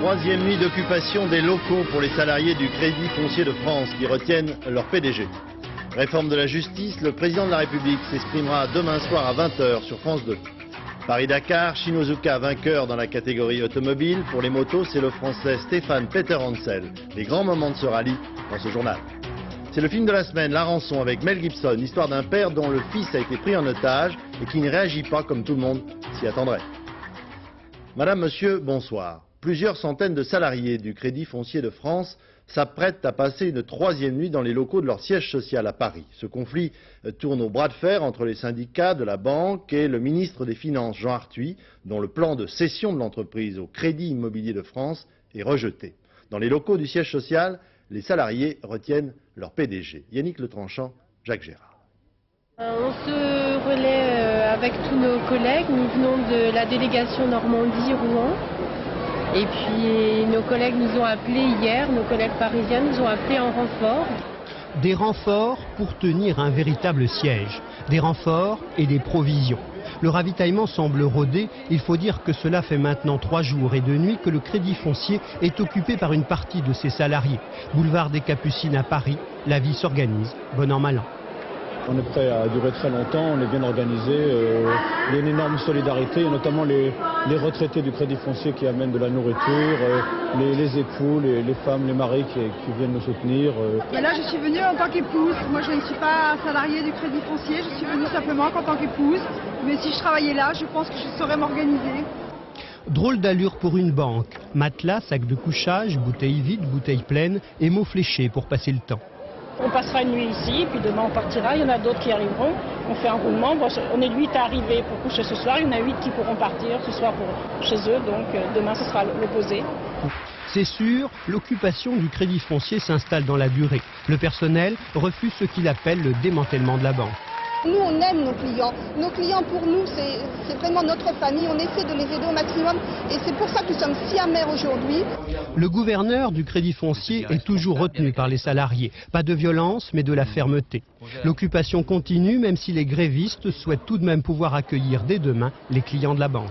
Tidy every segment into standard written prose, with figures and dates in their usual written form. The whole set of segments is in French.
Troisième nuit d'occupation des locaux pour les salariés du Crédit Foncier de France qui retiennent leur PDG. Réforme de la justice, le président de la République s'exprimera demain soir à 20h sur France 2. Paris-Dakar, Shinozuka vainqueur dans la catégorie automobile. Pour les motos, c'est le français Stéphane Peter Hansel. Les grands moments de ce rallye dans ce journal. C'est le film de la semaine, La Rançon, avec Mel Gibson, histoire d'un père dont le fils a été pris en otage et qui ne réagit pas comme tout le monde s'y attendrait. Madame, monsieur, bonsoir. Plusieurs centaines de salariés du Crédit Foncier de France s'apprêtent à passer une troisième nuit dans les locaux de leur siège social à Paris. Ce conflit tourne au bras de fer entre les syndicats de la banque et le ministre des Finances, Jean Arthuis, dont le plan de cession de l'entreprise au Crédit Immobilier de France est rejeté. Dans les locaux du siège social, les salariés retiennent leur PDG. Yannick Letranchant, Jacques Gérard. On se relaie avec tous nos collègues. Nous venons de la délégation Normandie-Rouen. Et puis nos collègues nous ont appelés hier, nos collègues parisiens nous ont appelés en renfort. Des renforts pour tenir un véritable siège. Des renforts et des provisions. Le ravitaillement semble rodé. Il faut dire que cela fait maintenant 3 jours et 2 nuits que le Crédit Foncier est occupé par une partie de ses salariés. Boulevard des Capucines à Paris, la vie s'organise, bon an mal an. On est prêt à durer très longtemps, on est bien organisé, il y a une énorme solidarité, et notamment les retraités du Crédit Foncier qui amènent de la nourriture, les époux, les femmes, les maris qui viennent nous soutenir. Et là je suis venue en tant qu'épouse, moi je ne suis pas salariée du Crédit Foncier, je suis venue simplement en tant qu'épouse, mais si je travaillais là, je pense que je saurais m'organiser. Drôle d'allure pour une banque, matelas, sac de couchage, bouteilles vides, bouteilles pleines et mots fléchés pour passer le temps. On passera une nuit ici, puis demain on partira, il y en a d'autres qui arriveront, on fait un roulement, on est 8 à arriver pour coucher ce soir, il y en a 8 qui pourront partir ce soir pour chez eux, donc demain ce sera l'opposé. C'est sûr, l'occupation du Crédit Foncier s'installe dans la durée. Le personnel refuse ce qu'il appelle le démantèlement de la banque. Nous, on aime nos clients. Nos clients, pour nous, c'est vraiment notre famille. On essaie de les aider au maximum. Et c'est pour ça que nous sommes si amers aujourd'hui. Le gouverneur du Crédit Foncier est toujours retenu par les salariés. Pas de violence, mais de la fermeté. L'occupation continue, même si les grévistes souhaitent tout de même pouvoir accueillir dès demain les clients de la banque.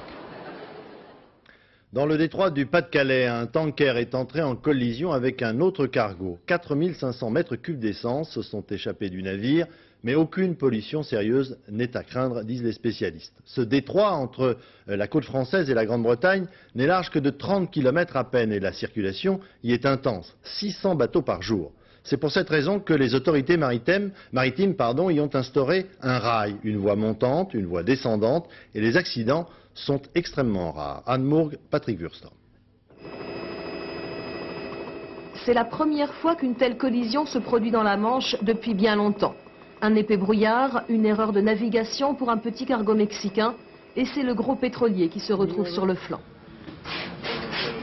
Dans le détroit du Pas-de-Calais, un tanker est entré en collision avec un autre cargo. 4500 mètres cubes d'essence se sont échappés du navire, mais aucune pollution sérieuse n'est à craindre, disent les spécialistes. Ce détroit entre la côte française et la Grande-Bretagne n'est large que de 30 km à peine et la circulation y est intense, 600 bateaux par jour. C'est pour cette raison que les autorités maritimes y ont instauré un rail, une voie montante, une voie descendante, et les accidents sont extrêmement rares. Anne Mourgue, Patrick Wurstorm. C'est la première fois qu'une telle collision se produit dans la Manche depuis bien longtemps. Un épais brouillard, une erreur de navigation pour un petit cargo mexicain, et c'est le gros pétrolier qui se retrouve sur le flanc.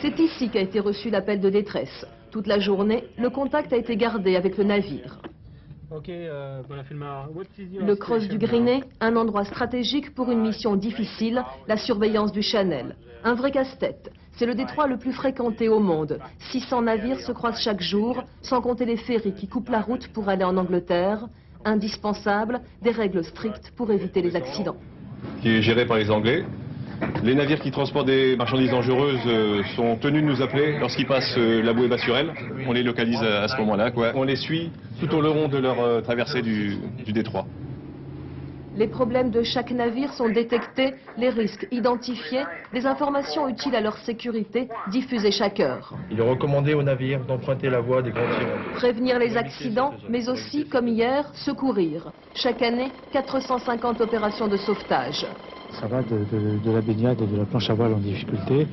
C'est ici qu'a été reçu l'appel de détresse. Toute la journée, le contact a été gardé avec le navire. Le creuse du Grinet, un endroit stratégique pour une mission difficile, la surveillance du Chanel. Un vrai casse-tête. C'est le détroit le plus fréquenté au monde. 600 navires se croisent chaque jour, sans compter les ferries qui coupent la route pour aller en Angleterre. Indispensable, des règles strictes pour éviter les accidents. Qui est géré par les Anglais. Les navires qui transportent des marchandises dangereuses sont tenus de nous appeler lorsqu'ils passent la bouée Bassurel. On les localise à ce moment-là, quoi. On les suit tout au long de leur traversée du détroit. Les problèmes de chaque navire sont détectés, les risques identifiés, des informations utiles à leur sécurité diffusées chaque heure. Il est recommandé aux navires d'emprunter la voie des grands tirants. Prévenir les accidents, mais aussi, comme hier, secourir. Chaque année, 450 opérations de sauvetage. Ça va de la baignade et de la planche à voile en difficulté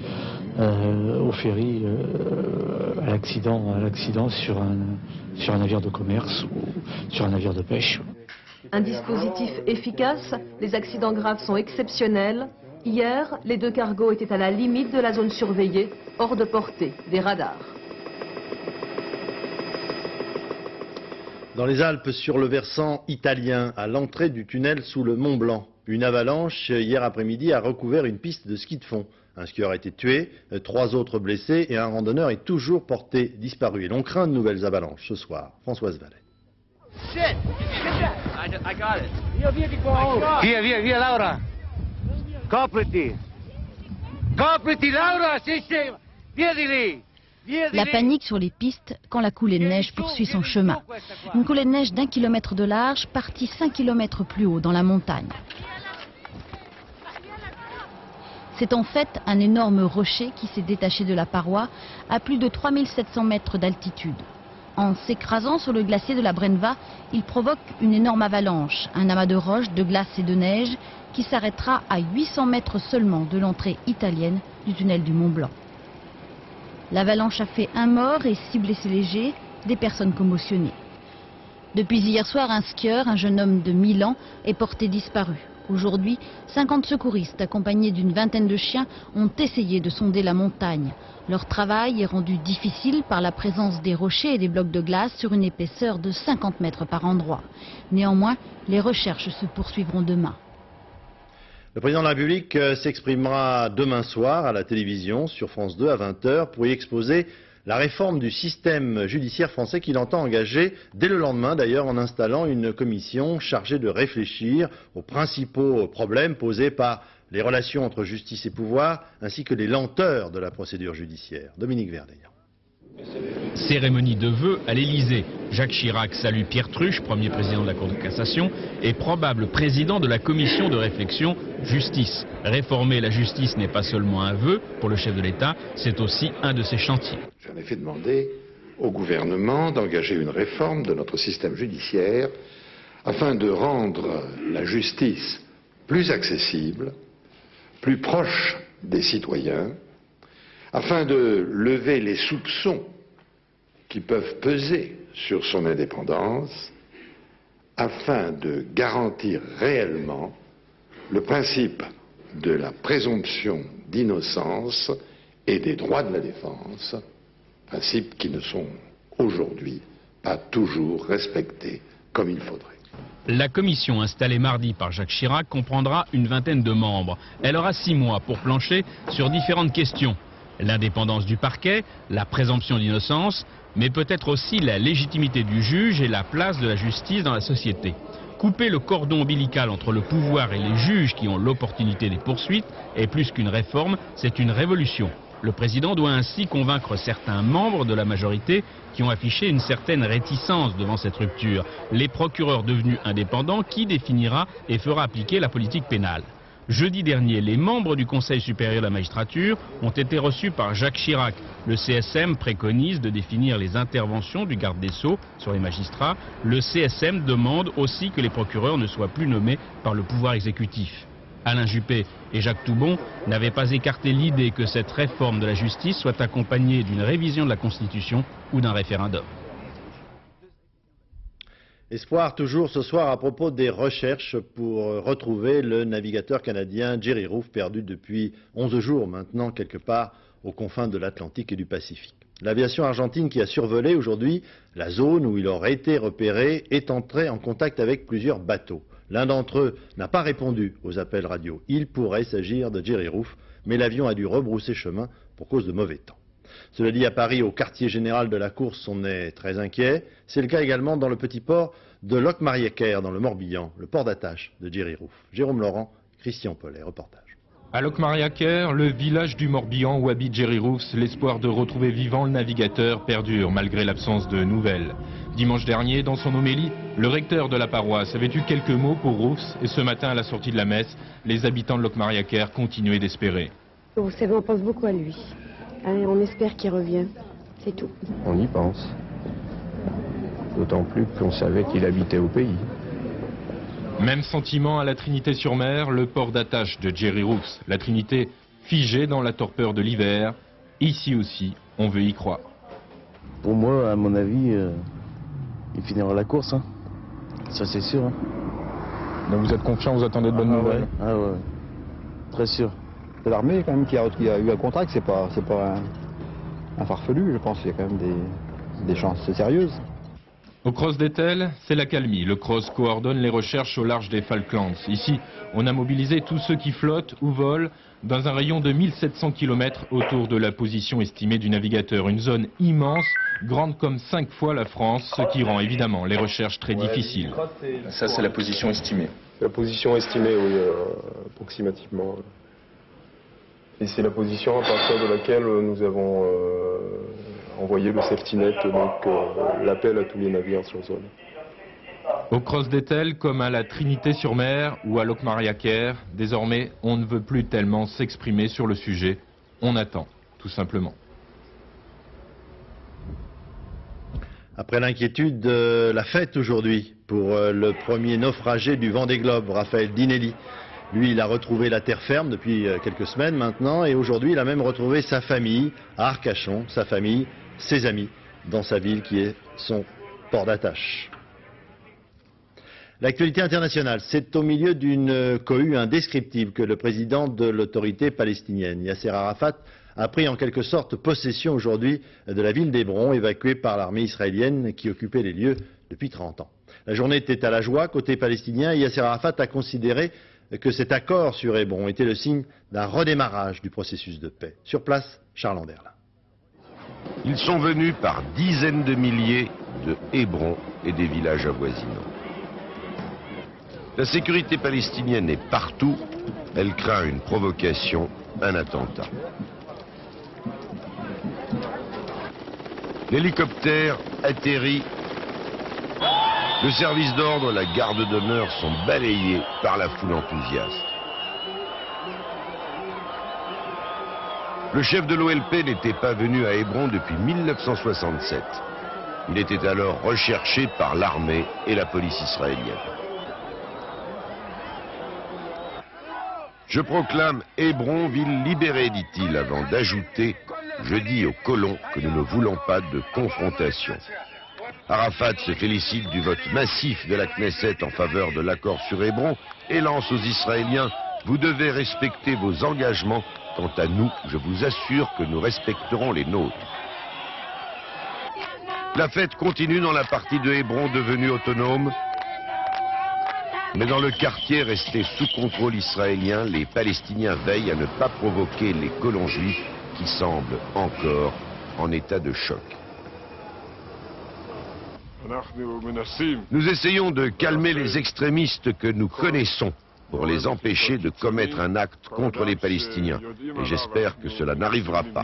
au ferry, à l'accident sur un navire de commerce ou sur un navire de pêche. Un dispositif efficace, les accidents graves sont exceptionnels. Hier, les 2 cargos étaient à la limite de la zone surveillée, hors de portée des radars. Dans les Alpes, sur le versant italien, à l'entrée du tunnel sous le Mont Blanc, une avalanche hier après-midi a recouvert une piste de ski de fond. Un skieur a été tué, 3 autres blessés et un randonneur est toujours porté disparu. Et l'on craint de nouvelles avalanches ce soir. Françoise Vallet. Shit! I got it. Via, Laura. Copriti, Laura, sì. La panique sur les pistes quand la coulée de neige poursuit son chemin. Une coulée de neige d'1 kilomètre de large, partie 5 kilomètres plus haut dans la montagne. C'est en fait un énorme rocher qui s'est détaché de la paroi à plus de 3700 mètres d'altitude. En s'écrasant sur le glacier de la Brenva, il provoque une énorme avalanche, un amas de roches, de glace et de neige qui s'arrêtera à 800 mètres seulement de l'entrée italienne du tunnel du Mont Blanc. L'avalanche a fait un mort et 6 blessés légers, des personnes commotionnées. Depuis hier soir, un skieur, un jeune homme de Milan, est porté disparu. Aujourd'hui, 50 secouristes accompagnés d'une vingtaine de chiens ont essayé de sonder la montagne. Leur travail est rendu difficile par la présence des rochers et des blocs de glace sur une épaisseur de 50 mètres par endroit. Néanmoins, les recherches se poursuivront demain. Le président de la République s'exprimera demain soir à la télévision sur France 2 à 20h pour y exposer la réforme du système judiciaire français qu'il entend engager dès le lendemain d'ailleurs en installant une commission chargée de réfléchir aux principaux problèmes posés par les relations entre justice et pouvoir ainsi que les lenteurs de la procédure judiciaire. Dominique Vernet. Cérémonie de vœux à l'Élysée. Jacques Chirac salue Pierre Truche, premier président de la Cour de cassation et probable président de la commission de réflexion Justice. Réformer la justice n'est pas seulement un vœu pour le chef de l'État, c'est aussi un de ses chantiers. J'ai en effet demandé au gouvernement d'engager une réforme de notre système judiciaire afin de rendre la justice plus accessible, plus proche des citoyens, afin de lever les soupçons qui peuvent peser sur son indépendance, afin de garantir réellement le principe de la présomption d'innocence et des droits de la défense, principes qui ne sont aujourd'hui pas toujours respectés comme il faudrait. La commission installée mardi par Jacques Chirac comprendra une vingtaine de membres. Elle aura 6 mois pour plancher sur différentes questions. L'indépendance du parquet, la présomption d'innocence, mais peut-être aussi la légitimité du juge et la place de la justice dans la société. Couper le cordon ombilical entre le pouvoir et les juges qui ont l'opportunité des poursuites est plus qu'une réforme, c'est une révolution. Le président doit ainsi convaincre certains membres de la majorité qui ont affiché une certaine réticence devant cette rupture. Les procureurs devenus indépendants, qui définira et fera appliquer la politique pénale. Jeudi dernier, les membres du Conseil supérieur de la magistrature ont été reçus par Jacques Chirac. Le CSM préconise de définir les interventions du garde des Sceaux sur les magistrats. Le CSM demande aussi que les procureurs ne soient plus nommés par le pouvoir exécutif. Alain Juppé et Jacques Toubon n'avaient pas écarté l'idée que cette réforme de la justice soit accompagnée d'une révision de la Constitution ou d'un référendum. Espoir toujours ce soir à propos des recherches pour retrouver le navigateur canadien Jerry Roof, perdu depuis 11 jours maintenant quelque part aux confins de l'Atlantique et du Pacifique. L'aviation argentine qui a survolé aujourd'hui la zone où il aurait été repéré est entrée en contact avec plusieurs bateaux. L'un d'entre eux n'a pas répondu aux appels radio. Il pourrait s'agir de Jerry Roof, mais l'avion a dû rebrousser chemin pour cause de mauvais temps. Cela dit, à Paris, au quartier général de la course, on est très inquiet. C'est le cas également dans le petit port de Locmariaquer, dans le Morbihan, le port d'attache de Jerry Roof. Jérôme Laurent, Christian Paulet, reportage. À Locmariaquer, le village du Morbihan où habite Jerry Roof, l'espoir de retrouver vivant le navigateur perdure malgré l'absence de nouvelles. Dimanche dernier, dans son homélie, le recteur de la paroisse avait eu quelques mots pour Roofs et ce matin, à la sortie de la messe, les habitants de Locmariaquer continuaient d'espérer. Vous savez, on pense beaucoup à lui. Allez, on espère qu'il revient, c'est tout. On y pense. D'autant plus qu'on savait qu'il habitait au pays. Même sentiment à la Trinité-sur-Mer, le port d'attache de Jerry Roof. La Trinité figée dans la torpeur de l'hiver. Ici aussi, on veut y croire. Pour moi, à mon avis, il finira la course. Hein. Ça, c'est sûr. Hein. Donc vous êtes confiant, vous attendez de bonnes nouvelles? Ouais. Ah ouais, très sûr. C'est l'armée quand même qui a eu un contrat, c'est pas un farfelu, je pense qu'il y a quand même des chances sérieuses. Au Cross d'Etel, c'est l'accalmie. Le Cross coordonne les recherches au large des Falklands. Ici, on a mobilisé tous ceux qui flottent ou volent dans un rayon de 1700 km autour de la position estimée du navigateur. Une zone immense, grande comme 5 fois la France, ce qui rend évidemment les recherches très difficiles. Ça, c'est la position estimée. La position estimée, oui, approximativement. Et c'est la position à partir de laquelle nous avons envoyé le safety net, donc l'appel à tous les navires sur zone. Au Cross d'Etel, comme à la Trinité-sur-Mer ou à Locmaria-Caire, désormais, on ne veut plus tellement s'exprimer sur le sujet. On attend, tout simplement. Après l'inquiétude, la fête aujourd'hui pour le premier naufragé du Vendée Globe, Raphaël Dinelli. Lui, il a retrouvé la terre ferme depuis quelques semaines maintenant et aujourd'hui, il a même retrouvé sa famille à Arcachon, sa famille, ses amis, dans sa ville qui est son port d'attache. L'actualité internationale, c'est au milieu d'une cohue indescriptible que le président de l'autorité palestinienne, Yasser Arafat, a pris en quelque sorte possession aujourd'hui de la ville d'Hébron, évacuée par l'armée israélienne qui occupait les lieux depuis 30 ans. La journée était à la joie côté palestinien et Yasser Arafat a considéré que cet accord sur Hébron était le signe d'un redémarrage du processus de paix. Sur place, Charles Anderlin. Ils sont venus par dizaines de milliers de Hébron et des villages avoisinants. La sécurité palestinienne est partout. Elle craint une provocation, un attentat. L'hélicoptère atterrit. Le service d'ordre, la garde d'honneur sont balayés par la foule enthousiaste. Le chef de l'OLP n'était pas venu à Hébron depuis 1967. Il était alors recherché par l'armée et la police israélienne. Je proclame Hébron ville libérée, dit-il, avant d'ajouter « Je dis aux colons que nous ne voulons pas de confrontation ». Arafat se félicite du vote massif de la Knesset en faveur de l'accord sur Hébron et lance aux Israéliens « Vous devez respecter vos engagements. Quant à nous, je vous assure que nous respecterons les nôtres. » La fête continue dans la partie de Hébron devenue autonome. Mais dans le quartier resté sous contrôle israélien, les Palestiniens veillent à ne pas provoquer les colons juifs qui semblent encore en état de choc. Nous essayons de calmer les extrémistes que nous connaissons pour les empêcher de commettre un acte contre les Palestiniens. Et j'espère que cela n'arrivera pas.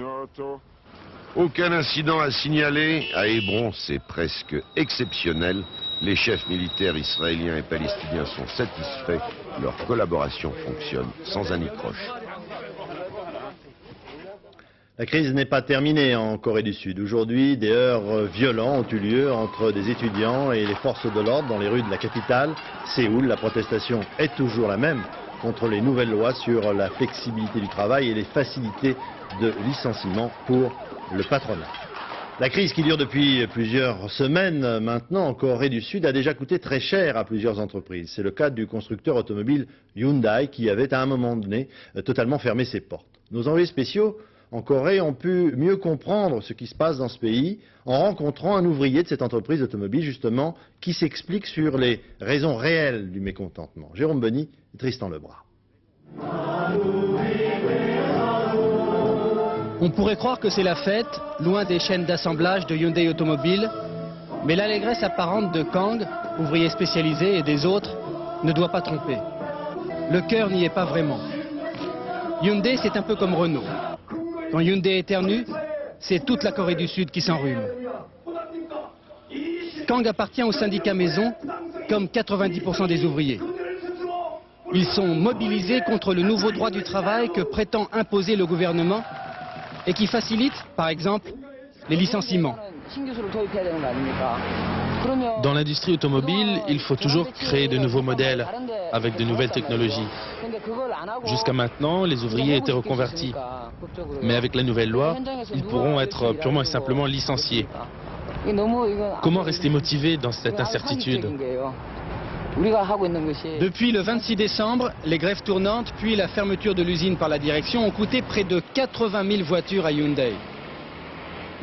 Aucun incident à signaler. À Hébron, c'est presque exceptionnel. Les chefs militaires israéliens et palestiniens sont satisfaits. Leur collaboration fonctionne sans anicroche. La crise n'est pas terminée en Corée du Sud. Aujourd'hui, des heurts violents ont eu lieu entre des étudiants et les forces de l'ordre dans les rues de la capitale, Séoul. La protestation est toujours la même contre les nouvelles lois sur la flexibilité du travail et les facilités de licenciement pour le patronat. La crise qui dure depuis plusieurs semaines maintenant en Corée du Sud a déjà coûté très cher à plusieurs entreprises. C'est le cas du constructeur automobile Hyundai qui avait à un moment donné totalement fermé ses portes. Nos envoyés spéciaux en Corée ont pu mieux comprendre ce qui se passe dans ce pays en rencontrant un ouvrier de cette entreprise automobile justement qui s'explique sur les raisons réelles du mécontentement. Jérôme Bonny et Tristan Lebras. On pourrait croire que c'est la fête, loin des chaînes d'assemblage de Hyundai Automobile, mais l'allégresse apparente de Kang, ouvrier spécialisé, et des autres, ne doit pas tromper. Le cœur n'y est pas vraiment. Hyundai, c'est un peu comme Renault. Quand Hyundai éternue, c'est toute la Corée du Sud qui s'enrhume. Kang appartient au syndicat maison, comme 90% des ouvriers. Ils sont mobilisés contre le nouveau droit du travail que prétend imposer le gouvernement et qui facilite, par exemple, les licenciements. Dans l'industrie automobile, il faut toujours créer de nouveaux modèles avec de nouvelles technologies. Jusqu'à maintenant, les ouvriers étaient reconvertis. Mais avec la nouvelle loi, ils pourront être purement et simplement licenciés. Comment rester motivé dans cette incertitude ? Depuis le 26 décembre, les grèves tournantes puis la fermeture de l'usine par la direction ont coûté près de 80 000 voitures à Hyundai.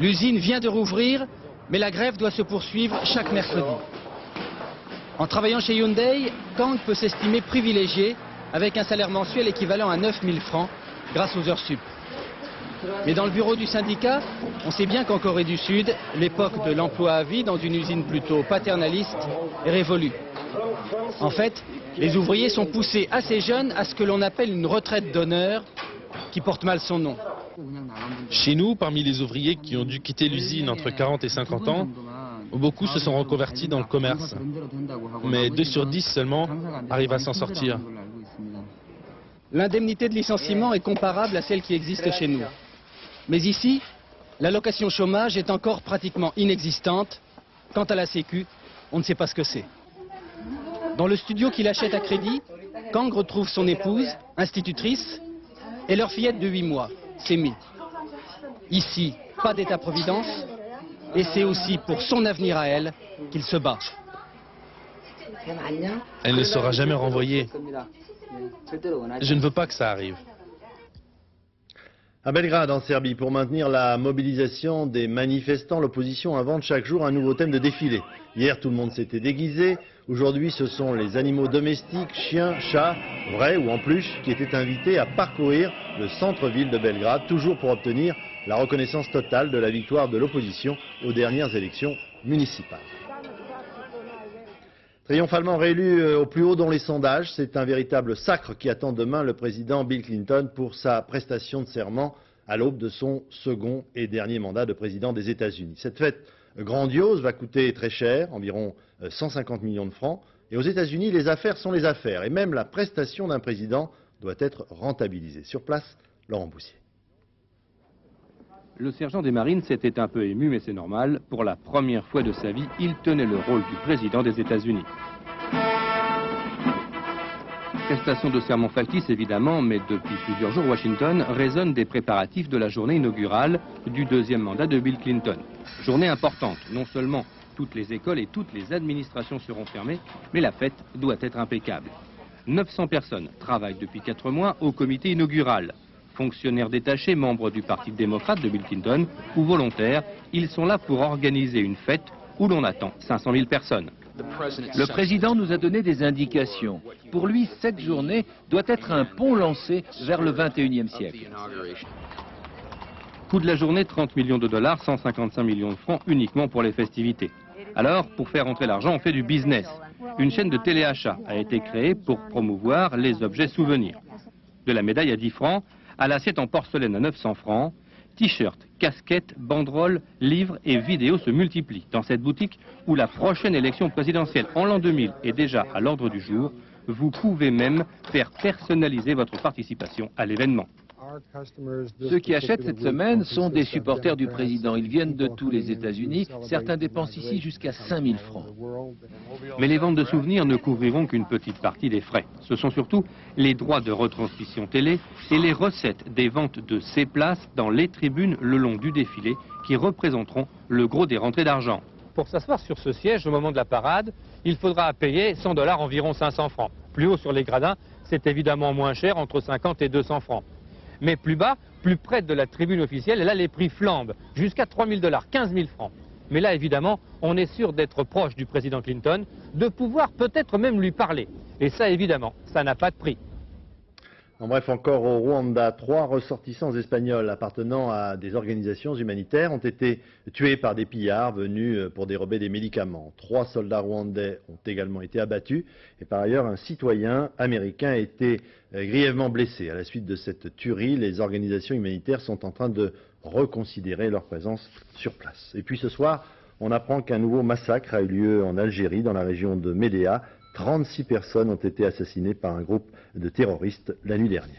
L'usine vient de rouvrir, mais la grève doit se poursuivre chaque mercredi. En travaillant chez Hyundai, Kang peut s'estimer privilégié avec un salaire mensuel équivalent à 9 000 francs grâce aux heures sup. Mais dans le bureau du syndicat, on sait bien qu'en Corée du Sud, l'époque de l'emploi à vie dans une usine plutôt paternaliste est révolue. En fait, les ouvriers sont poussés assez jeunes à ce que l'on appelle une retraite d'honneur, qui porte mal son nom. Chez nous, parmi les ouvriers qui ont dû quitter l'usine entre 40 et 50 ans, beaucoup se sont reconvertis dans le commerce. Mais 2 sur 10 seulement arrivent à s'en sortir. L'indemnité de licenciement est comparable à celle qui existe chez nous. Mais ici, l'allocation chômage est encore pratiquement inexistante. Quant à la Sécu, on ne sait pas ce que c'est. Dans le studio qu'il achète à crédit, Kang retrouve son épouse, institutrice, et leur fillette de 8 mois, Semi. Ici, pas d'état-providence, et c'est aussi pour son avenir à elle qu'il se bat. Elle ne sera jamais renvoyée. Je ne veux pas que ça arrive. À Belgrade, en Serbie, pour maintenir la mobilisation des manifestants, l'opposition invente chaque jour un nouveau thème de défilé. Hier, tout le monde s'était déguisé. Aujourd'hui, ce sont les animaux domestiques, chiens, chats, vrais ou en peluche, qui étaient invités à parcourir le centre-ville de Belgrade, toujours pour obtenir la reconnaissance totale de la victoire de l'opposition aux dernières élections municipales. Triomphalement réélu au plus haut dans les sondages, c'est un véritable sacre qui attend demain le président Bill Clinton pour sa prestation de serment à l'aube de son second et dernier mandat de président des États-Unis. Cette fête grandiose va coûter très cher, environ 150 millions de francs. Et aux États-Unis, les affaires sont les affaires. Et même la prestation d'un président doit être rentabilisée. Sur place, Laurent Boussier. Le sergent des Marines s'était un peu ému, mais c'est normal. Pour la première fois de sa vie, il tenait le rôle du président des États-Unis. Prestation de serment factice, évidemment, mais depuis plusieurs jours, Washington résonne des préparatifs de la journée inaugurale du deuxième mandat de Bill Clinton. Journée importante, non seulement toutes les écoles et toutes les administrations seront fermées, mais la fête doit être impeccable. 900 personnes travaillent depuis 4 mois au comité inaugural. Fonctionnaires détachés, membres du Parti démocrate de Bill Clinton ou volontaires, ils sont là pour organiser une fête où l'on attend 500 000 personnes. Le président nous a donné des indications. Pour lui, cette journée doit être un pont lancé vers le 21e siècle. Coût de la journée, 30 millions de dollars, 155 millions de francs uniquement pour les festivités. Alors, pour faire entrer l'argent, on fait du business. Une chaîne de téléachat a été créée pour promouvoir les objets souvenirs. De la médaille à 10 francs, à l'assiette en porcelaine à 900 francs, t-shirts, casquettes, banderoles, livres et vidéos se multiplient. Dans cette boutique où la prochaine élection présidentielle en l'an 2000 est déjà à l'ordre du jour, vous pouvez même faire personnaliser votre participation à l'événement. Ceux qui achètent cette semaine sont des supporters du président. Ils viennent de tous les États-Unis. Certains dépensent ici jusqu'à 5 000 francs. Mais les ventes de souvenirs ne couvriront qu'une petite partie des frais. Ce sont surtout les droits de retransmission télé et les recettes des ventes de ces places dans les tribunes le long du défilé qui représenteront le gros des rentrées d'argent. Pour s'asseoir sur ce siège au moment de la parade, il faudra payer 100 $, environ 500 francs. Plus haut sur les gradins, c'est évidemment moins cher, entre 50 et 200 francs. Mais plus bas, plus près de la tribune officielle, là les prix flambent, jusqu'à 3 000 $, 15 000 francs. Mais là, évidemment, on est sûr d'être proche du président Clinton, de pouvoir peut-être même lui parler. Et ça, évidemment, ça n'a pas de prix. En bref, encore au Rwanda, 3 ressortissants espagnols appartenant à des organisations humanitaires ont été tués par des pillards venus pour dérober des médicaments. 3 soldats rwandais ont également été abattus et par ailleurs un citoyen américain a été grièvement blessé. À la suite de cette tuerie, les organisations humanitaires sont en train de reconsidérer leur présence sur place. Et puis ce soir, on apprend qu'un nouveau massacre a eu lieu en Algérie, dans la région de Médéa. 36 personnes ont été assassinées par un groupe de terroristes la nuit dernière.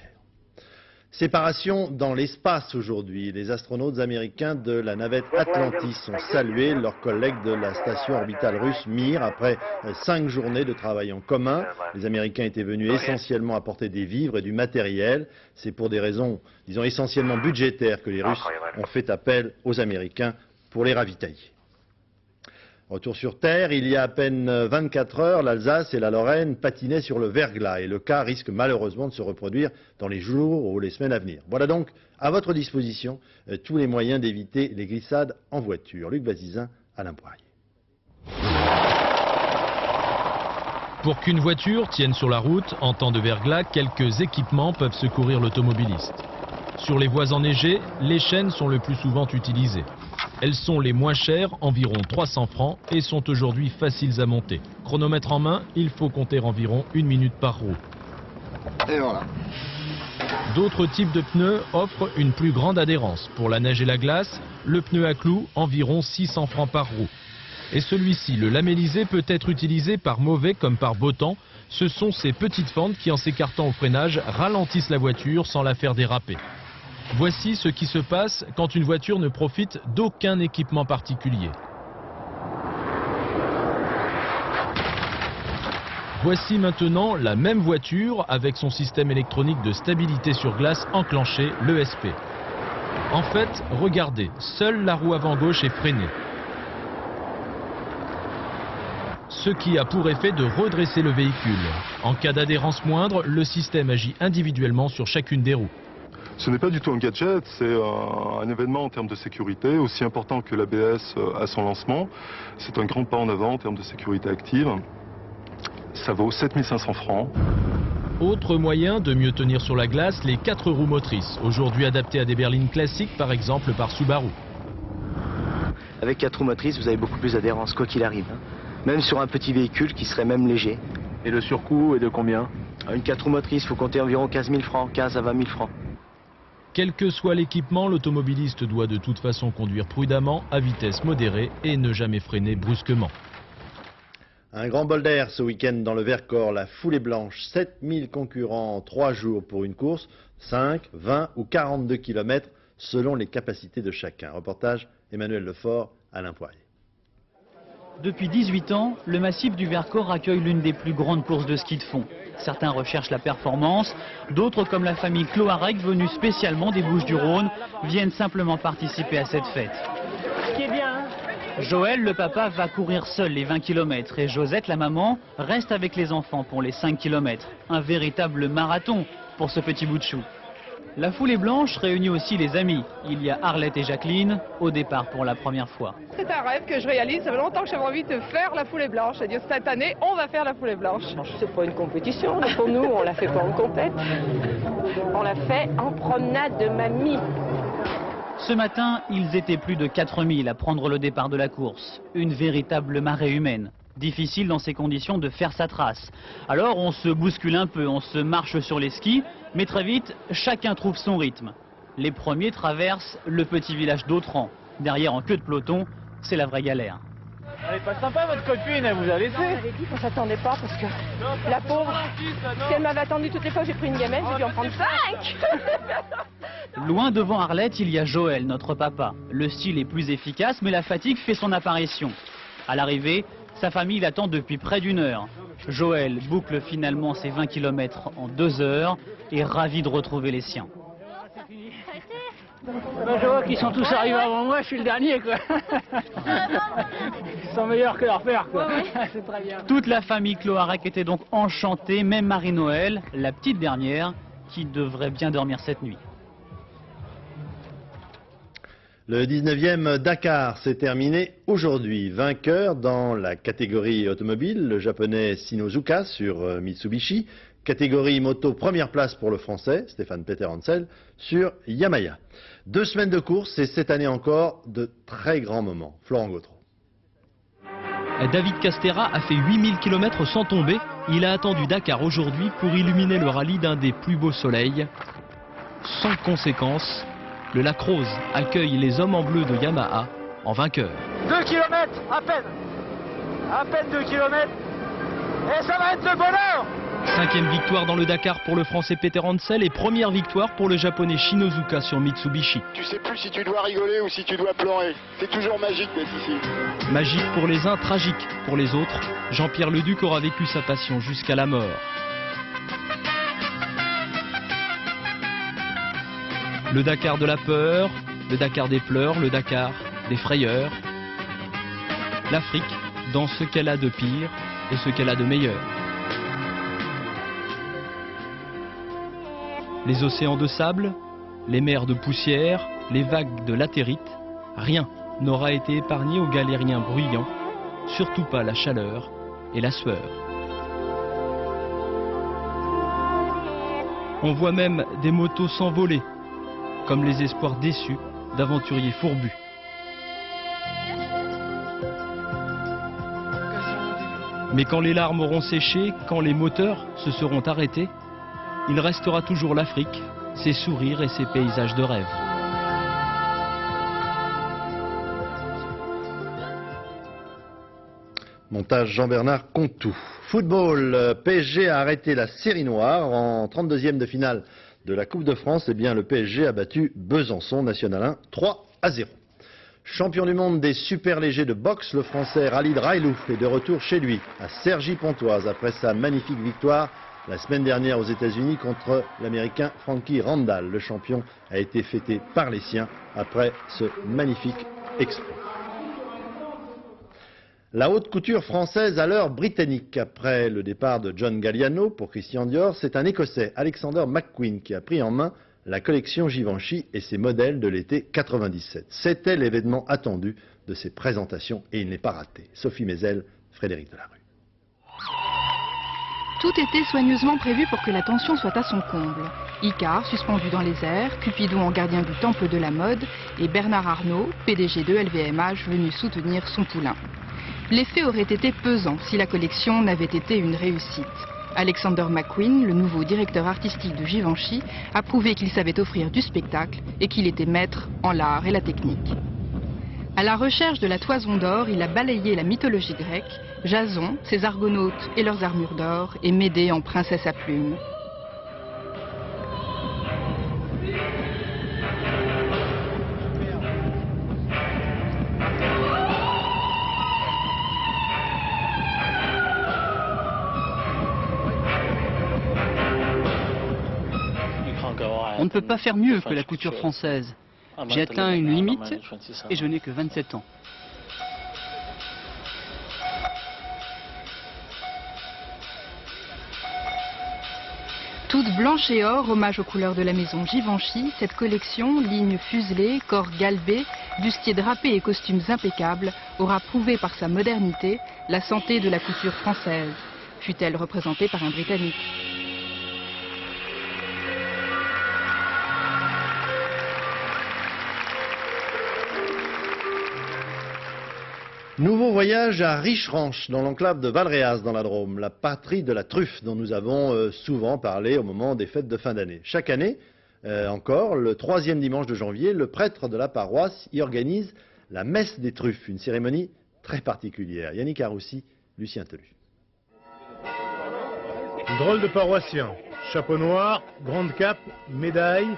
Séparation dans l'espace aujourd'hui. Les astronautes américains de la navette Atlantis ont salué leurs collègues de la station orbitale russe Mir après 5 journées de travail en commun. Les Américains étaient venus essentiellement apporter des vivres et du matériel. C'est pour des raisons, disons, essentiellement budgétaires que les Russes ont fait appel aux Américains pour les ravitailler. Retour sur Terre, il y a à peine 24 heures, l'Alsace et la Lorraine patinaient sur le verglas et le cas risque malheureusement de se reproduire dans les jours ou les semaines à venir. Voilà donc à votre disposition tous les moyens d'éviter les glissades en voiture. Luc Bazizin, Alain Poirier. Pour qu'une voiture tienne sur la route en temps de verglas, quelques équipements peuvent secourir l'automobiliste. Sur les voies enneigées, les chaînes sont le plus souvent utilisées. Elles sont les moins chères, environ 300 francs, et sont aujourd'hui faciles à monter. Chronomètre en main, il faut compter environ 1 minute par roue. Et voilà. D'autres types de pneus offrent une plus grande adhérence. Pour la neige et la glace, le pneu à clous, environ 600 francs par roue. Et celui-ci, le lamellisé, peut être utilisé par mauvais comme par beau temps. Ce sont ces petites fentes qui, en s'écartant au freinage, ralentissent la voiture sans la faire déraper. Voici ce qui se passe quand une voiture ne profite d'aucun équipement particulier. Voici maintenant la même voiture avec son système électronique de stabilité sur glace enclenché, l'ESP. En fait, regardez, seule la roue avant gauche est freinée. Ce qui a pour effet de redresser le véhicule. En cas d'adhérence moindre, le système agit individuellement sur chacune des roues. Ce n'est pas du tout un gadget, c'est un événement en termes de sécurité, aussi important que l'ABS à son lancement. C'est un grand pas en avant en termes de sécurité active. Ça vaut 7500 francs. Autre moyen de mieux tenir sur la glace, les 4 roues motrices, aujourd'hui adaptées à des berlines classiques, par exemple par Subaru. Avec 4 roues motrices, vous avez beaucoup plus d'adhérence, quoi qu'il arrive. Même sur un petit véhicule qui serait même léger. Et le surcoût est de combien? Une 4 roues motrices, il faut compter environ 15 000 francs, 15 à 20 000 francs. Quel que soit l'équipement, l'automobiliste doit de toute façon conduire prudemment, à vitesse modérée et ne jamais freiner brusquement. Un grand bol d'air ce week-end dans le Vercors, la foulée blanche, 7000 concurrents en 3 jours pour une course, 5, 20 ou 42 km selon les capacités de chacun. Reportage Emmanuel Lefort, Alain Poirier. Depuis 18 ans, le massif du Vercors accueille l'une des plus grandes courses de ski de fond. Certains recherchent la performance, d'autres comme la famille Cloarec venue spécialement des Bouches-du-Rhône viennent simplement participer à cette fête. Ce qui est bien, hein. Joël, le papa, va courir seul les 20 km et Josette, la maman, reste avec les enfants pour les 5 km. Un véritable marathon pour ce petit bout de chou. La foulée blanche réunit aussi les amis. Il y a Arlette et Jacqueline au départ pour la première fois. C'est un rêve que je réalise, ça fait longtemps que j'avais envie de faire la foulée blanche. C'est-à-dire cette année, on va faire la foulée blanche. C'est pas une compétition, pour nous, on la fait pas en compète. On la fait en promenade de mamie. Ce matin, ils étaient plus de 4000 à prendre le départ de la course. Une véritable marée humaine. Difficile dans ces conditions de faire sa trace. Alors on se bouscule un peu, on se marche sur les skis, mais très vite, chacun trouve son rythme. Les premiers traversent le petit village d'Autran. Derrière, en queue de peloton, c'est la vraie galère. Elle est pas sympa votre copine, elle vous a laissé. On avait dit qu'on s'attendait pas parce que la pauvre, si elle m'avait attendu toutes les fois que j'ai pris une gamelle, j'ai dû en prendre 5. Loin devant Arlette, il y a Joël, notre papa. Le style est plus efficace, mais la fatigue fait son apparition. À l'arrivée, sa famille l'attend depuis près d'1 heure. Joël boucle finalement ses 20 km en 2 heures et ravi de retrouver les siens. Ben, je vois qu'ils sont tous arrivés avant moi, je suis le dernier quoi. Ils sont meilleurs que leur père quoi. C'est très bien. Toute la famille Cloarec était donc enchantée, même Marie-Noël, la petite dernière, qui devrait bien dormir cette nuit. Le 19e Dakar s'est terminé aujourd'hui. Vainqueur dans la catégorie automobile, le japonais Shinozuka sur Mitsubishi. Catégorie moto, première place pour le français, Stéphane Peter-Hansel, sur Yamaha. 2 semaines de course et cette année encore de très grands moments. Florent Gautreau. David Castera a fait 8000 km sans tomber. Il a attendu Dakar aujourd'hui pour illuminer le rallye d'un des plus beaux soleils. Sans conséquence, le Lac Rose accueille les hommes en bleu de Yamaha en vainqueur. 2 km à peine 2 km, et ça va être le bonheur. 5e victoire dans le Dakar pour le français Peter Hansel et première victoire pour le japonais Shinozuka sur Mitsubishi. Tu sais plus si tu dois rigoler ou si tu dois pleurer. C'est toujours magique d'être ici. Magique pour les uns, tragique pour les autres. Jean-Pierre Leduc aura vécu sa passion jusqu'à la mort. Le Dakar de la peur, le Dakar des pleurs, le Dakar des frayeurs. L'Afrique dans ce qu'elle a de pire et ce qu'elle a de meilleur. Les océans de sable, les mers de poussière, les vagues de latérite, rien n'aura été épargné aux galériens bruyants, surtout pas la chaleur et la sueur. On voit même des motos s'envoler, comme les espoirs déçus d'aventuriers fourbus. Mais quand les larmes auront séché, quand les moteurs se seront arrêtés, il restera toujours l'Afrique, ses sourires et ses paysages de rêve. Montage Jean-Bernard Contou. Football, PSG a arrêté la série noire en 32e de finale de la Coupe de France. Eh bien, le PSG a battu Besançon, National 1, 3-0. Champion du monde des super légers de boxe, le Français Khalid Railouf est de retour chez lui, à Cergy-Pontoise, après sa magnifique victoire la semaine dernière aux États-Unis contre l'Américain Frankie Randall. Le champion a été fêté par les siens après ce magnifique exploit. La haute couture française à l'heure britannique. Après le départ de John Galliano pour Christian Dior, c'est un Écossais, Alexander McQueen, qui a pris en main la collection Givenchy et ses modèles de l'été 97. C'était l'événement attendu de ces présentations et il n'est pas raté. Sophie Mézel, Frédéric Delarue. Tout était soigneusement prévu pour que la tension soit à son comble. Icare suspendu dans les airs, Cupidon en gardien du temple de la mode et Bernard Arnault, PDG de LVMH, venu soutenir son poulain. L'effet aurait été pesant si la collection n'avait été une réussite. Alexander McQueen, le nouveau directeur artistique de Givenchy, a prouvé qu'il savait offrir du spectacle et qu'il était maître en l'art et la technique. À la recherche de la toison d'or, il a balayé la mythologie grecque, Jason, ses argonautes et leurs armures d'or, et Médée en princesse à plumes. On ne peut pas faire mieux que la couture française. J'ai atteint une limite et je n'ai que 27 ans. Toute blanche et or, hommage aux couleurs de la maison Givenchy, cette collection, lignes fuselées, corps galbés, bustiers drapés et costumes impeccables, aura prouvé par sa modernité la santé de la couture française, fut-elle représentée par un Britannique. Nouveau voyage à Richeranche, dans l'enclave de Valréas, dans la Drôme, la patrie de la truffe dont nous avons souvent parlé au moment des fêtes de fin d'année. Chaque année, encore, le 3e dimanche de janvier, le prêtre de la paroisse y organise la messe des truffes, une cérémonie très particulière. Yannick Aroussi, Lucien Telu. Drôle de paroissien, chapeau noir, grande cape, médaille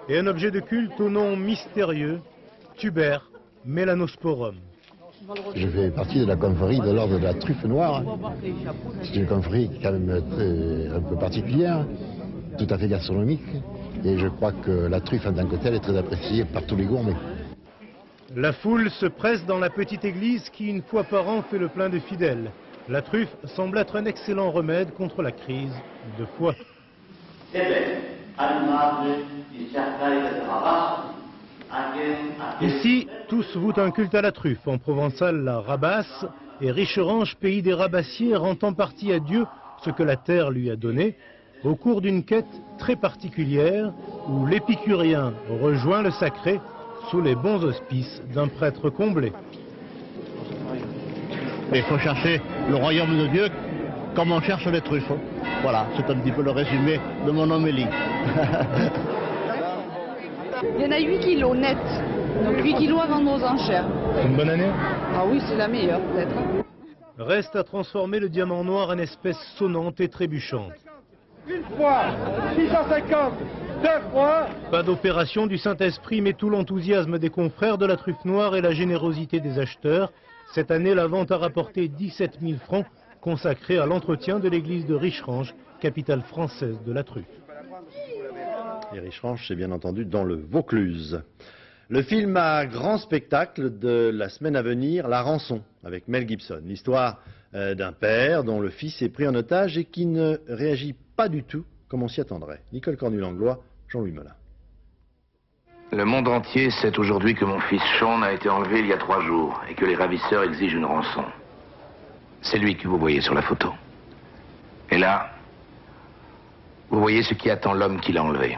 et un objet de culte au nom mystérieux, tuber melanosporum. Je fais partie de la confrérie de l'ordre de la truffe noire. C'est une confrérie quand même un peu particulière, tout à fait gastronomique. Et je crois que la truffe en tant que telle est très appréciée par tous les gourmets. La foule se presse dans la petite église qui, une fois par an, fait le plein de fidèles. La truffe semble être un excellent remède contre la crise de foie. Ici, tous vouent un culte à la truffe. En provençal, la rabasse. Et Richeranche, pays des rabassiers, rend en partie à Dieu ce que la terre lui a donné, au cours d'une quête très particulière où l'épicurien rejoint le sacré sous les bons auspices d'un prêtre comblé. Il faut chercher le royaume de Dieu comme on cherche les truffes. Voilà, c'est un petit peu le résumé de mon homélie. Il y en a 8 kilos net, donc 8 kilos à vendre aux enchères. Une bonne année? Ah oui, c'est la meilleure peut-être. Reste à transformer le diamant noir en espèce sonnante et trébuchante. Une fois, 650, 2 fois. Pas d'opération du Saint-Esprit, mais tout l'enthousiasme des confrères de la truffe noire et la générosité des acheteurs. Cette année, la vente a rapporté 17 000 francs consacrés à l'entretien de l'église de Richeranche, capitale française de la truffe. Et Richeranche, c'est bien entendu dans le Vaucluse. Le film à grand spectacle de la semaine à venir, La Rançon, avec Mel Gibson. L'histoire d'un père dont le fils est pris en otage et qui ne réagit pas du tout comme on s'y attendrait. Nicole Cornu-Langlois, Jean-Louis Molin. Le monde entier sait aujourd'hui que mon fils Sean a été enlevé il y a 3 jours et que les ravisseurs exigent une rançon. C'est lui que vous voyez sur la photo. Et là, vous voyez ce qui attend l'homme qui l'a enlevé.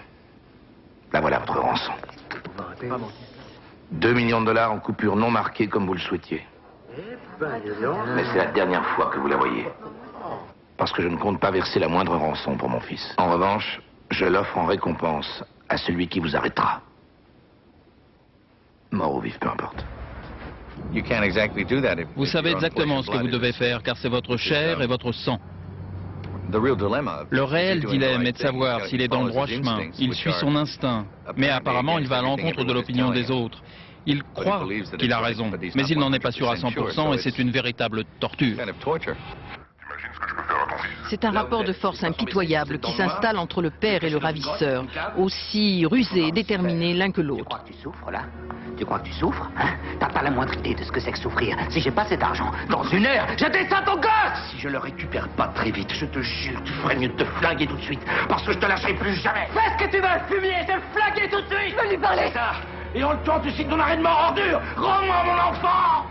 Là voilà votre rançon. 2 millions de dollars en coupure non marquée comme vous le souhaitiez. Mais c'est la dernière fois que vous la voyez. Parce que je ne compte pas verser la moindre rançon pour mon fils. En revanche, Je l'offre en récompense à celui qui vous arrêtera. Mort ou vif, peu importe. Vous savez exactement ce que vous devez faire, car c'est votre chair et votre sang. Le réel dilemme est de savoir s'il est dans le droit chemin. Il suit son instinct, mais apparemment il va à l'encontre de l'opinion des autres. Il croit qu'il a raison, mais il n'en est pas sûr à 100% et c'est une véritable torture. C'est un rapport de force impitoyable qui s'installe entre le père et le ravisseur, aussi rusés et déterminés l'un que l'autre. Tu souffres là? Tu crois que tu souffres, hein? T'as pas la moindre idée de ce que c'est que souffrir. Si j'ai pas cet argent, dans 1 heure, je descends ton gosse! Si je le récupère pas très vite, je te jure, tu ferais mieux de te flinguer tout de suite, parce que je te lâcherai plus jamais. Fais ce que tu veux, fumier, te flinguer tout de suite! Je veux lui parler! C'est ça! Et en le temps, tu signes ton arrêt de mort ordure! Rends-moi mon enfant!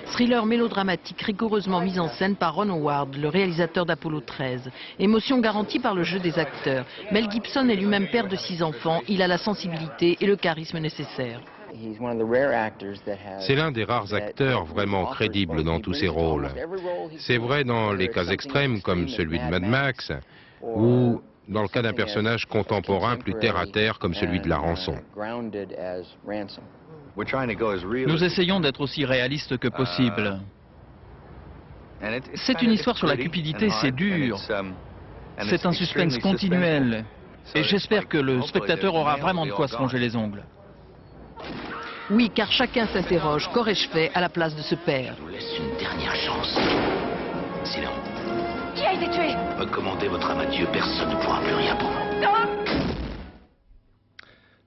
Thriller mélodramatique rigoureusement mis en scène par Ron Howard, le réalisateur d'Apollo 13. Émotion garantie par le jeu des acteurs. Mel Gibson est lui-même père de 6 enfants, il a la sensibilité et le charisme nécessaires. C'est l'un des rares acteurs vraiment crédibles dans tous ses rôles. C'est vrai dans les cas extrêmes comme celui de Mad Max, ou dans le cas d'un personnage contemporain plus terre-à-terre comme celui de La Rançon. Nous essayons d'être aussi réalistes que possible. C'est une histoire sur la cupidité, c'est dur. C'est un suspense continuel. Et j'espère que le spectateur aura vraiment de quoi se ronger les ongles. Oui, car chacun s'interroge, qu'aurais-je fait à la place de ce père? Je vous laisse une dernière chance. Silence. Qui a été tué? Recommandez votre âme à Dieu, personne ne pourra plus rien pour vous.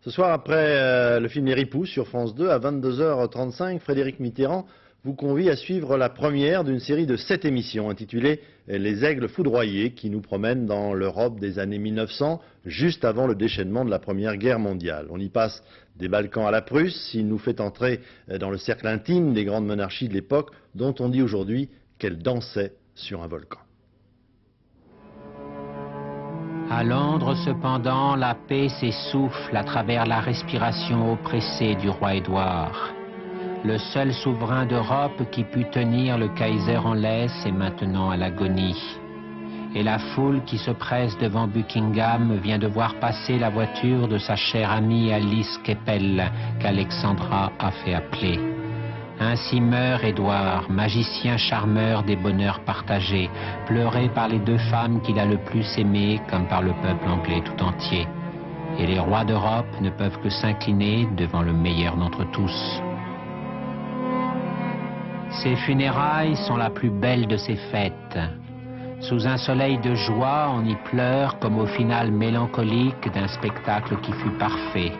Ce soir, après le film Les Ripoux sur France 2, à 22h35, Frédéric Mitterrand vous convie à suivre la première d'une série de 7 émissions intitulée Les Aigles foudroyés, qui nous promènent dans l'Europe des années 1900, juste avant le déchaînement de la Première Guerre mondiale. On y passe des Balkans à la Prusse, il nous fait entrer dans le cercle intime des grandes monarchies de l'époque, dont on dit aujourd'hui qu'elles dansaient sur un volcan. À Londres, cependant, la paix s'essouffle à travers la respiration oppressée du roi Édouard. Le seul souverain d'Europe qui put tenir le Kaiser en laisse est maintenant à l'agonie. Et la foule qui se presse devant Buckingham vient de voir passer la voiture de sa chère amie Alice Keppel, qu'Alexandra a fait appeler. Ainsi meurt Édouard, magicien charmeur des bonheurs partagés, pleuré par les 2 femmes qu'il a le plus aimées, comme par le peuple anglais tout entier. Et les rois d'Europe ne peuvent que s'incliner devant le meilleur d'entre tous. Ces funérailles sont la plus belle de ces fêtes. Sous un soleil de joie, on y pleure comme au final mélancolique d'un spectacle qui fut parfait.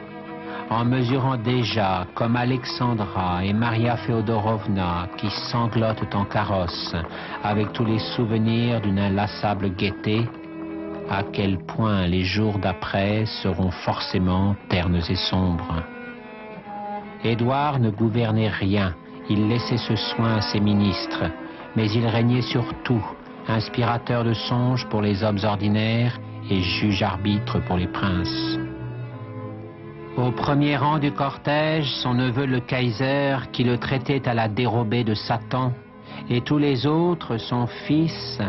En mesurant déjà, comme Alexandra et Maria Féodorovna, qui sanglotent en carrosse, avec tous les souvenirs d'une inlassable gaieté, à quel point les jours d'après seront forcément ternes et sombres. Édouard ne gouvernait rien, il laissait ce soin à ses ministres, mais il régnait sur tout, inspirateur de songes pour les hommes ordinaires et juge-arbitre pour les princes. Au premier rang du cortège, son neveu le Kaiser, qui le traitait à la dérobée de Satan, et tous les autres, son fils,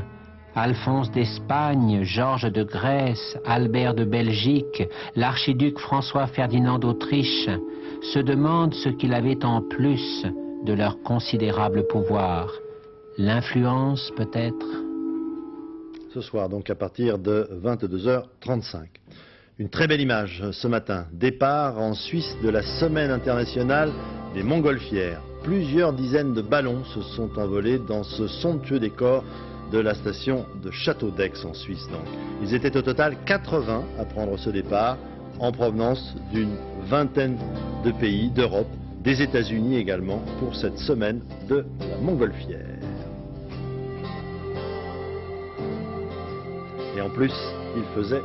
Alphonse d'Espagne, Georges de Grèce, Albert de Belgique, l'archiduc François-Ferdinand d'Autriche, se demandent ce qu'il avait en plus de leur considérable pouvoir. L'influence, peut-être? Ce soir, donc à partir de 22h35. Une très belle image ce matin. Départ en Suisse de la semaine internationale des montgolfières. Plusieurs dizaines de ballons se sont envolés dans ce somptueux décor de la station de Château-d'Aix en Suisse. Donc. Ils étaient au total 80 à prendre ce départ en provenance d'une vingtaine de pays d'Europe, des États-Unis également, pour cette semaine de la montgolfière. Et en plus, il faisait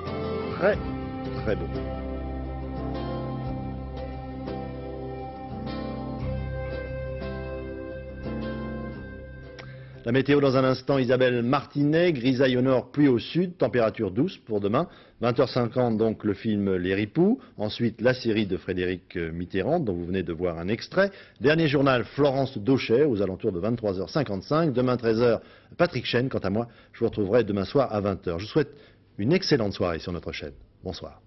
très beau. La météo dans un instant, Isabelle Martinet, grisaille au nord, pluie au sud, température douce pour demain. 20h50 donc le film Les Ripoux, ensuite la série de Frédéric Mitterrand dont vous venez de voir un extrait. Dernier journal, Florence Dauchet aux alentours de 23h55. Demain 13h, Patrick Chêne. Quant à moi, je vous retrouverai demain soir à 20h. Je vous souhaite une excellente soirée sur notre chaîne. Bonsoir.